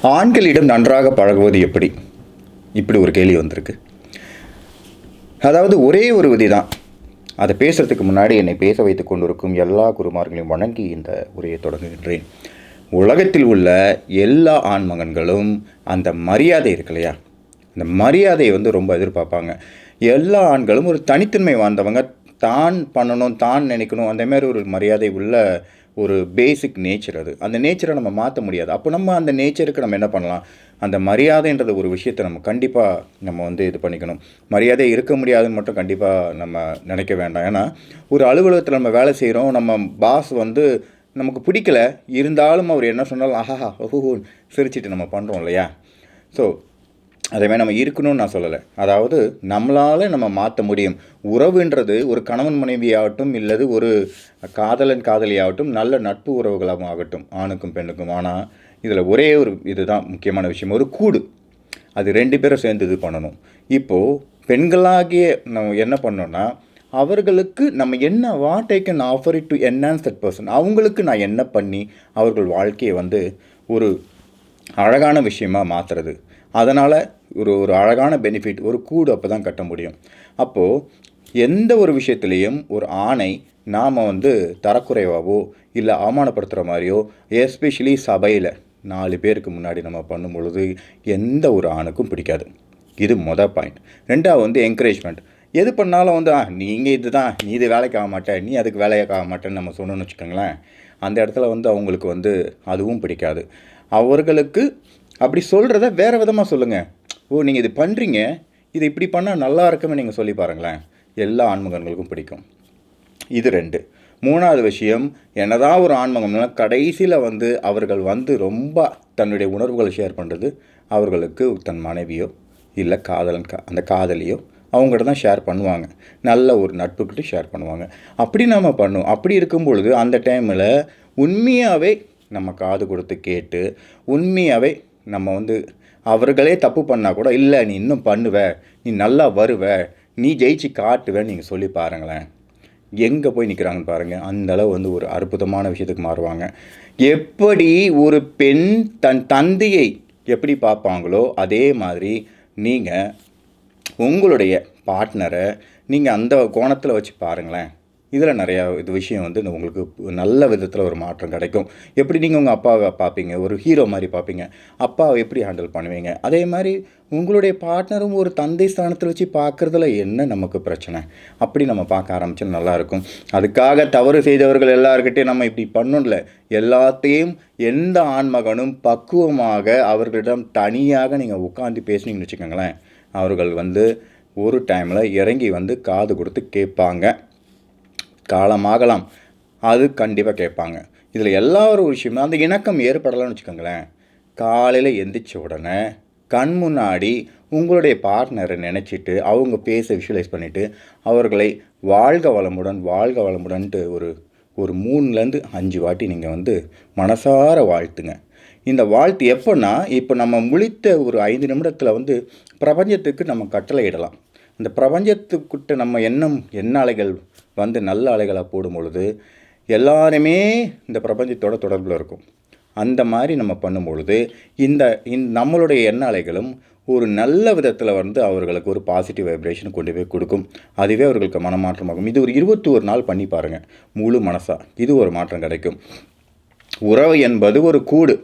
ஆண்களிடம் நன்றாக பழகுவது எப்படி? இப்படி ஒரு கேள்வி வந்திருக்கு. அதாவது ஒரே ஒரு விதி தான். அதை பேசுகிறதுக்கு முன்னாடி என்னை பேச வைத்து கொண்டிருக்கும் எல்லா குருமார்களையும் வணங்கி இந்த உரையை தொடங்குகின்றேன். உலகத்தில் உள்ள எல்லா ஆண்மகன்களும் அந்த மரியாதை இருக்கு இல்லையா, அந்த மரியாதையை ரொம்ப எதிர்பார்ப்பாங்க. எல்லா ஆண்களும் ஒரு தனித்தன்மை வாழ்ந்தவங்க. தான் பண்ணணும், தான் நினைக்கணும், அந்தமாரி ஒரு மரியாதை உள்ள ஒரு பேசிக் நேச்சர் அது. அந்த நேச்சரை நம்ம மாற்ற முடியாது. அப்போ நம்ம அந்த நேச்சருக்கு நம்ம என்ன பண்ணலாம்? அந்த மரியாதைன்றது ஒரு விஷயத்தை நம்ம கண்டிப்பாக நம்ம இது பண்ணிக்கணும். மரியாதை இருக்க முடியாதுன்னு மட்டும் கண்டிப்பாக நம்ம நினைக்க வேண்டாம். ஏன்னா ஒரு அலுவலகத்தில் நம்ம வேலை செய்கிறோம், நம்ம பாஸ் நமக்கு பிடிக்கல, இருந்தாலும் அவர் என்ன சொன்னாலும் ஆஹா ஓஹோ சிரிச்சிட்டு நம்ம பண்ணுறோம் இல்லையா? ஸோ அதேமாதிரி நம்ம இருக்கணும்னு நான் சொல்லலை. அதாவது நம்மளால் நம்ம மாற்ற முடியும். உறவுன்றது ஒரு கணவன் மனைவியாகட்டும், இல்லது ஒரு காதலன் காதலியாகட்டும், நல்ல நட்பு உறவுகளாகவும் ஆகட்டும், ஆணுக்கும் பெண்ணுக்கும். ஆனால் இதில் ஒரே ஒரு இதுதான் முக்கியமான விஷயம், ஒரு கூடு. அது 2 பேரும் சேர்ந்து இது பண்ணணும். இப்போது பெண்களாகிய நம்ம என்ன பண்ணோன்னா, அவர்களுக்கு நம்ம என்ன what I can offer it to enhance that person, அவங்களுக்கு நான் என்ன பண்ணி அவர்கள் வாழ்க்கையை ஒரு அழகான விஷயமாக மாற்றுறது. அதனால் ஒரு அழகான பெனிஃபிட், ஒரு கூடு அப்போ தான் கட்ட முடியும். அப்போது எந்த ஒரு விஷயத்துலேயும் ஒரு ஆணை நாம் தரக்குறைவாகவோ இல்லை அவமானப்படுத்துகிற மாதிரியோ, எஸ்பெஷலி சபையில் 4 பேருக்கு முன்னாடி நம்ம பண்ணும் பொழுது எந்த ஒரு ஆணுக்கும் பிடிக்காது. இது மொதல் பாயிண்ட். 2வது என்கரேஜ்மெண்ட். எது பண்ணாலும் நீங்கள் இது தான், நீ இது வேலைக்கு ஆக மாட்டேன், நீ அதுக்கு வேலைக்கு ஆக மாட்டேன்னு நம்ம சொன்னோன்னு வச்சுக்கோங்களேன், அந்த இடத்துல அவங்களுக்கு அதுவும் பிடிக்காது. அவர்களுக்கு அப்படி சொல்கிறத வேறு விதமாக சொல்லுங்கள். ஓ நீங்கள் இது பண்ணுறீங்க, இது இப்படி பண்ணால் நல்லா இருக்குன்னு நீங்கள் சொல்லி பாருங்களேன், எல்லா ஆண்மகன்களுக்கும் பிடிக்கும். இது 2. 3வது விஷயம், என்னதான் ஒரு ஆண்மகன்னா கடைசியில் அவர்கள் ரொம்ப தன்னுடைய உணர்வுகளை ஷேர் பண்ணுறது அவர்களுக்கு தன் மனைவியோ இல்லை அந்த காதலியோ அவங்ககிட்ட தான் ஷேர் பண்ணுவாங்க. நல்ல ஒரு நட்புக்கிட்ட ஷேர் பண்ணுவாங்க. அப்படி நம்ம பண்ணுவோம். அப்படி இருக்கும் பொழுது அந்த டைமில் உண்மையாகவே நம்ம காது கொடுத்து கேட்டு, உண்மையாகவே நம்ம அவர்களே தப்பு பண்ணால் கூட, இல்லை நீ இன்னும் பண்ணுவ, நீ நல்லா வருவ, நீ ஜெயிச்சு காட்டுவேன்னு நீங்கள் சொல்லி பாருங்களேன், எங்கே போய் நிற்கிறாங்கன்னு பாருங்கள். அந்தளவு ஒரு அற்புதமான விஷயத்துக்கு மாறுவாங்க. எப்படி ஒரு பெண் தன் தந்தையை எப்படி பார்ப்பாங்களோ அதே மாதிரி நீங்கள் உங்களுடைய பார்ட்னரை நீங்கள் அந்த கோணத்தில் வச்சு பாருங்களேன். இதில் நிறையா விஷயம் உங்களுக்கு நல்ல விதத்தில் ஒரு மாற்றம் கிடைக்கும். எப்படி நீங்கள் உங்கள் அப்பாவை பார்ப்பீங்க, ஒரு ஹீரோ மாதிரி பார்ப்பீங்க, அப்பாவை எப்படி ஹேண்டில் பண்ணுவீங்க, அதே மாதிரி உங்களுடைய பார்ட்னரும் ஒரு தந்தை ஸ்தானத்தில் வச்சு பார்க்குறதுல என்ன நமக்கு பிரச்சனை? அப்படி நம்ம பார்க்க ஆரம்பிச்சா நல்லாயிருக்கும். அதுக்காக தவறு செய்தவர்கள் எல்லாருக்கிட்டையும் நம்ம இப்படி பண்ணல. எல்லாத்தையும் எந்த ஆண்மகனும் பக்குவமாக அவர்களிடம் தனியாக நீங்கள் உட்காந்து பேசுனீங்கன்னு வச்சுக்கோங்களேன், அவர்கள் ஒரு டைமில் இறங்கி காது கொடுத்து கேட்பாங்க. காலமாகலாம், அது கண்டிப்பாக கேட்பாங்க. இதில் எல்லா ஒரு விஷயமும் அந்த இணக்கம் ஏற்படலாம்னு வச்சுக்கோங்களேன், காலையில் எந்திரிச்ச உடனே கண் முன்னாடி உங்களுடைய பார்ட்னரை நினச்சிட்டு அவங்க பேச விஷுவலைஸ் பண்ணிவிட்டு அவர்களை வாழ்க வளமுடன் வாழ்க வளமுடன்ட்டு ஒரு 3லேருந்து 5 வாட்டி நீங்கள் மனசார வாழ்த்துங்க. இந்த வாழ்த்து எப்போன்னா, இப்போ நம்ம முழித்த ஒரு 5 நிமிடத்தில் பிரபஞ்சத்துக்கு நம்ம கட்டளை இடலாம். அந்த பிரபஞ்சத்துக்கிட்ட நம்ம என்ன அலைகள் நல்ல அலைகளாக போடும் பொழுது எல்லாருமே இந்த பிரபஞ்சத்தோட தொடர்பில் இருக்கும். அந்த மாதிரி நம்ம பண்ணும் பொழுது இந்த நம்மளுடைய எண்ண அலைகளும் ஒரு நல்ல விதத்தில் அவர்களுக்கு ஒரு பாசிட்டிவ் வைப்ரேஷன் கொண்டு போய் கொடுக்கும். அதுவே அவர்களுக்கு மனமாற்றமாகும். இது ஒரு 21 நாள் பண்ணி பாருங்கள், முழு மனசாக இது ஒரு மாற்றம் கிடைக்கும். உறவு என்பது ஒரு கூடு.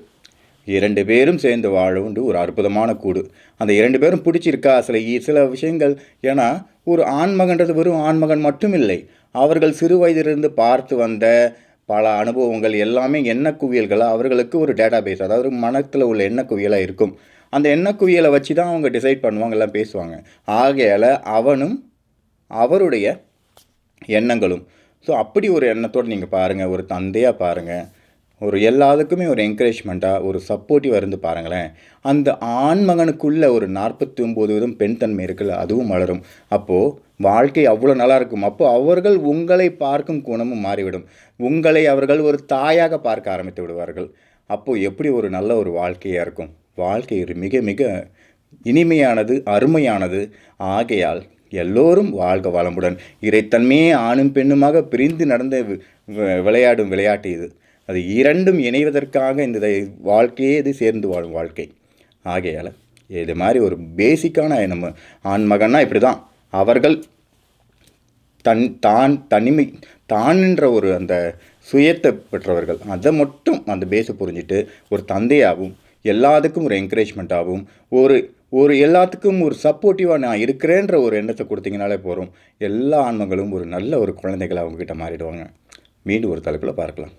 2 பேரும் சேர்ந்து வாழும் ஒரு அற்புதமான கூடு. அந்த 2 பேரும் பிடிச்சிருக்கா சில விஷயங்கள். ஏன்னா ஒரு ஆண்மகன்றது வெறும் ஆண்மகன் மட்டும் இல்லை, அவர்கள் சிறு வயதிலிருந்து பார்த்து வந்த பல அனுபவங்கள் எல்லாமே எண்ண குவியல்களாக அவர்களுக்கு ஒரு டேட்டா பேஸ், அதாவது மனத்தில் உள்ள எண்ண குவியலாக இருக்கும். அந்த எண்ண குவியலை வச்சு தான் அவங்க டிசைட் பண்ணுவாங்க, எல்லாம் பேசுவாங்க. ஆகையால் அவனும் அவருடைய எண்ணங்களும். ஸோ அப்படி ஒரு எண்ணத்தோடு நீங்கள் பாருங்கள், ஒரு தந்தையாக பாருங்கள், ஒரு எல்லாத்துக்குமே ஒரு என்கரேஜ்மெண்ட்டாக ஒரு சப்போர்ட்டிவாக இருந்து பாருங்களேன். அந்த ஆண்மகனுக்குள்ளே ஒரு 49% பெண் தன்மை இருக்குல்ல, அதுவும் வளரும். அப்போது வாழ்க்கை அவ்வளோ நல்லாயிருக்கும். அப்போது அவர்கள் உங்களை பார்க்கும் குணமும் மாறிவிடும். உங்களை அவர்கள் ஒரு தாயாக பார்க்க ஆரம்பித்து விடுவார்கள். அப்போது எப்படி ஒரு நல்ல ஒரு வாழ்க்கையாக இருக்கும். வாழ்க்கை மிக மிக இனிமையானது, அருமையானது. ஆகையால் எல்லோரும் வாழ்க வளமுடன். இறைத்தன்மையே ஆணும் பெண்ணுமாக பிரிந்து நடந்த விளையாடும் விளையாட்டு இது. அது இரண்டும் இணைவதற்காக இந்த வாழ்க்கையே இது சேர்ந்து வாழும் வாழ்க்கை. ஆகையால் இது மாதிரி ஒரு பேசிக்கான நம்ம ஆண்மகன்னா இப்படி தான். அவர்கள் தனிமை தான்ன்ற ஒரு அந்த சுயத்தை பெற்றவர்கள். அதை மட்டும் அந்த பேஸை புரிஞ்சுட்டு ஒரு தந்தையாகவும் எல்லாத்துக்கும் ஒரு என்கரேஜ்மெண்ட்டாகவும் ஒரு எல்லாத்துக்கும் ஒரு சப்போர்ட்டிவாக நான் இருக்கிறேன்ற ஒரு எண்ணத்தை கொடுத்தீங்கனாலே போகிறோம். எல்லா ஆன்மங்களும் ஒரு நல்ல ஒரு குழந்தைகளை அவங்கக்கிட்ட மாறிடுவாங்க. மீண்டும் ஒரு தலைப்பில் பார்க்கலாம்.